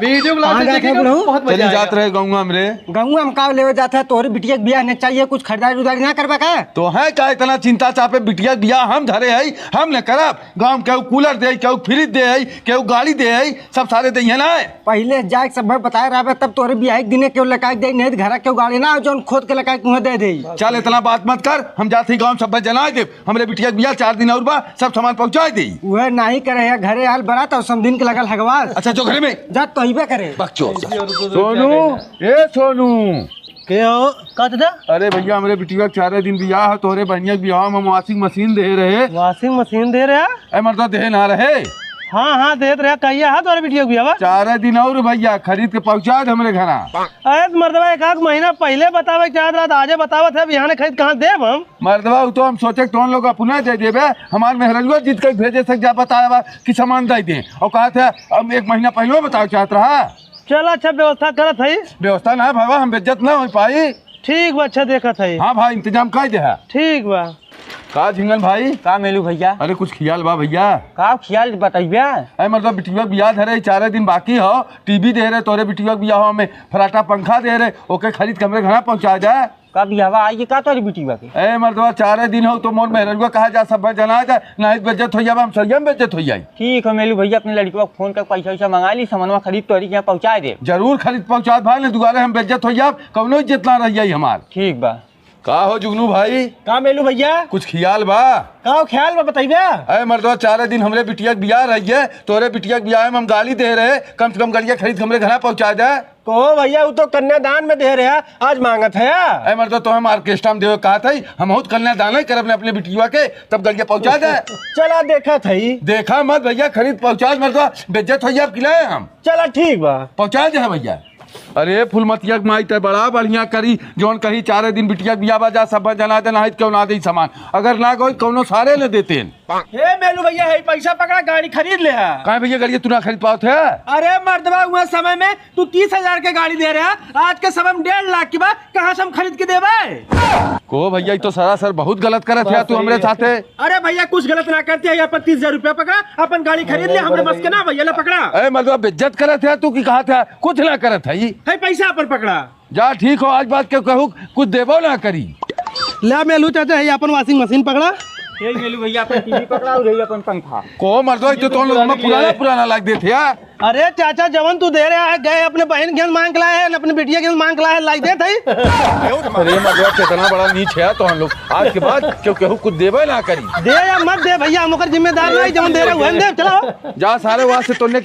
Video बहुत चली जात रहे गाँव हमरे गाँव हम का लेवे जाते है तोहरे बिटिया के बियाह नहीं चाहिए कुछ खरीदारी उदारी ना करबा का तो है क्या इतना चिंता चापे बिटिया बियाह हम धरे है हम न करब गाँव केहू कूलर दे केहू फ्रिज दे केहू गाड़ी दे सब सारे दे ना पहले जाए सब बताए रहा तब तोहरे बियाह के दिने केहू लकाई दे नहीं घर केहू गाड़ी ना जो खोद के लकाई कुएं दे दे। चल इतना बात मत कर हम जाते गाँव सब जना दे हमरे बिटिया के बियाह 4 दिन और बा सब सामान पहुँचा दे वह नहीं करे है घरे आल बड़ा तो समदिन के लगल हगवास। अच्छा जो घरे में जा तो ही करे बच्चों सोनू ए सोनू के हो का अरे भैया हमारे बिटिया 4 दिन बियाह है तोहरे बहनिया बियाह में वॉशिंग मशीन दे रहे वॉशिंग मशीन दे रहे ए मर्द दे ना रहे हाँ दे रहे कहिया है तोरे बिटिया बियाह 4 दिन और भैया खरीद के पहुँचा दे हमरे घर। अरे मर्दवा एक महीना पहले बतावे चाह रहा था आजे बतावत है बिहार खरीद कहाँ देव हम मर्दवा तो हम सोचे तो लोग पुनः दे देवे हमारे मेहरजुआ जीत कर भेजे सक जा बताया कि सामान दे दें और कहा था अब 1 महीना पहले बताओ चाहत रहा। चल अच्छा व्यवस्था करत है व्यवस्था ना भाई हम बेइज्जत ना हो पाई। ठीक बा अच्छा देखत है। हाँ भाई इंतजाम कर दे ठीक बा का झिंगन भाई का मेलू भैया अरे कुछ खियाल बा भैया का खियाल बताइए अरे मतलब बिटिया बियाह धरे 4 दिन बाकी हो टीवी दे रहे तोरे बिटिया बियाह में फराटा पंखा दे रहे ओके खरीद के हमरे घर पहुँचा जाए का बियाह आइए का तोरी बिटिया के ए मर्दवा 4 दिन हो तो मोर मेहरजुआ कहा जा सब जना जाए नहीं बेइज्जत हो जाए हम सही में बेइज्जत हो जाए। ठीक है मेलू भैया अपने लड़की को फोन कर पैसा वैसा मंगा ली सामानवा खरीद तोरी के यहाँ पहुँचा दे जरूर खरीद पहुँचा भाई ने दोबारा हम बेइज्जत हो जाए कौनो इज्जत ना रह जाए हमार। ठीक बा का हो जुगनू भाई का मेलू भैया कुछ खियाल बा का ख्याल बा बताइए। अरे मर्दवा 4 दिन हमरे बिटिया के बियाह रही है तोरे बिटिया के बियाह में हम गाली दे रहे कम से कम गाड़िया खरीद हमरे घर पहुँचा जाए। तो भैया वो तो कन्यादान में दे रहे आज मांगत है। अरे मर्दवा तो हम ऑर्केस्ट्रा में देवे कहा था हम बहुत कन्यादान करब अपने बिटिया के तब गाड़िया पहुँचा जाए। चला देखा था देखा मत भैया खरीद पहुँचा मर्दवा बेइज्जत हो जाए खिलाए हम। चला ठीक बा पहुँचा जाए भैया। अरे फुलमतिया के माई तो बड़ा बढ़िया करी जोन कही 4 दिन बिटिया बिया बाजा सब जना देना क्यों ना दे सामान अगर ना कोई कौनो सारे न देते हे मेलू भैया है पैसा पकड़ा गाड़ी खरीद ले है। कहाँ भैया गाड़ी तू ना खरीद पाओ थे। अरे मर्दबा हुआ समय में तू 30,000 के गाड़ी दे रहा आज के समय में 1.5 लाख की बात कहाँ से हम खरीद के देवे को भैया तो सरासर बहुत गलत करत है तू हमरे साथे। अरे भैया कुछ गलत ना करते है अपन 30,000 रुपया पकड़ा अपन गाड़ी खरीद ले हमरे बस के ना भैया पकड़ा। अरे मतलब बेइज्जत करत है तू की कहा था कुछ ना करत है पैसा अपन पकड़ा जा ठीक हो आज बात क्यों कहूँ कुछ देवो ना करी ला मेलू चाचा है अपन वॉशिंग मशीन पकड़ा मेलू भैया अपन टीवी पकड़ा और अपन पंखा को मर्दो तो लोग पुराना लाग देते यार। अरे चाचा जवन तू दे रहा है गए अपने बहन के मांग लाए है अपने बिटिया के मांग लाए लाइक दे थे। अरे मतलब कितना बड़ा नीच है तो हम लोग आज के बाद क्यों कहूँ कुछ देवे ना करी दे या मत दे भैया हम जिम्मेदार नहीं जवन दे रहे हैं दे चलो जा सारे वहाँ से तोड़ने